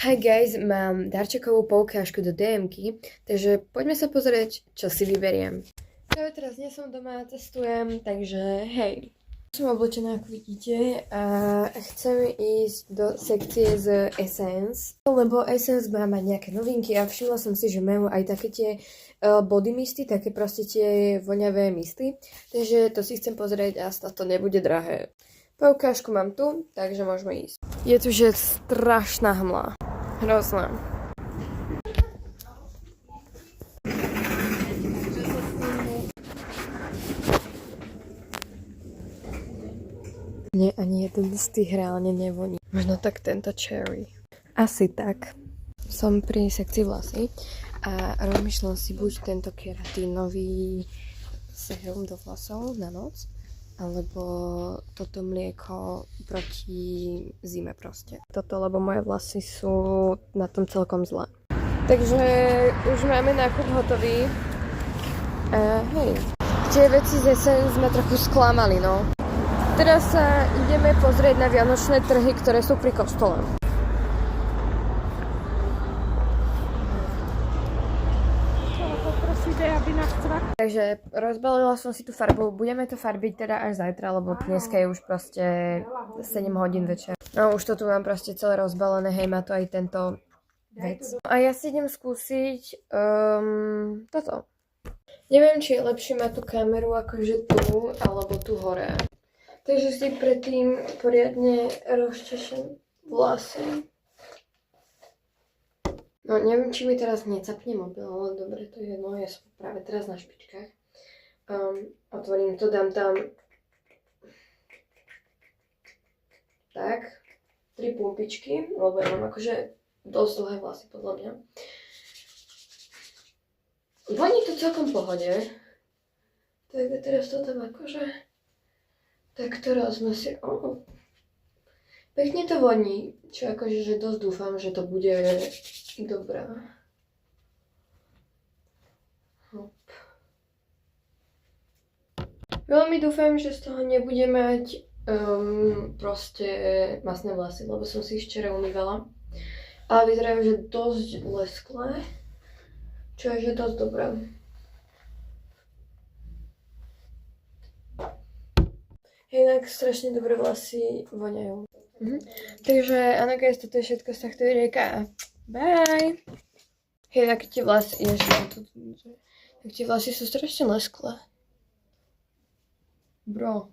Hi guys, mám darčekovú poukážku do DMky, takže poďme sa pozrieť, čo si vyberiem. Ja teraz nie som doma, testujem, takže hej. Som oblečená, ako vidíte, a chcem ísť do sekcie z Essence, lebo Essence má mať nejaké novinky a všimla som si, že majú aj také tie body misty, také proste tie voňavé misty, takže to si chcem pozrieť a snad to nebude drahé. Poukážku mám tu, takže môžeme ísť. Je tu že strašná hmla. Hrozná. Mne ani jeden z tých reálne nevoní. Možno tak tento cherry. Asi tak. Som pri sekcii vlasy a rozmýšľam si buď tento keratínový sérum do vlasov na noc, alebo toto mlieko proti zime proste. Toto, lebo moje vlasy sú na tom celkom zle. Takže už máme nákup hotový. Hej. Tie veci z Essence sme trochu sklamali, no. Teraz sa ideme pozrieť na vianočné trhy, ktoré sú pri kostole. Takže rozbalila som si tú farbu, budeme to farbiť teda až zajtra, lebo dneska je už proste 7 hodín večer. No už to tu mám proste celé rozbalené, hej, má to aj tento vec. A ja si idem skúsiť toto. Neviem, či je lepšie mať tú kameru akože tu, alebo tu hore. Takže si predtým poriadne rozčešem vlasy. No neviem, či mi teraz necapne mobil, ale dobre, to je jedno, ja som práve teraz na špičkách. Otvorím to, dám tam tak 3 pumpičky, lebo ja mám akože dosť dlhé vlasy podľa mňa. Voní to celkom v pohode. Tak a teraz to tam akože takto rozme si. Pekne to voní, čo akože že dosť dúfam, že to bude dobrá. Hop. Veľmi dúfam, že z toho nebude mať proste masné vlasy, lebo som si ich včera umývala. Ale vyzerajú, že dosť lesklé, čo je že dosť dobré. Inak strašne dobré vlasy voňajú. Takže áno guys, toto je všetko z tohto videjka. Bye! Hej, tak tie vlasy, tie vlasy sú strašne lesklé. Bro.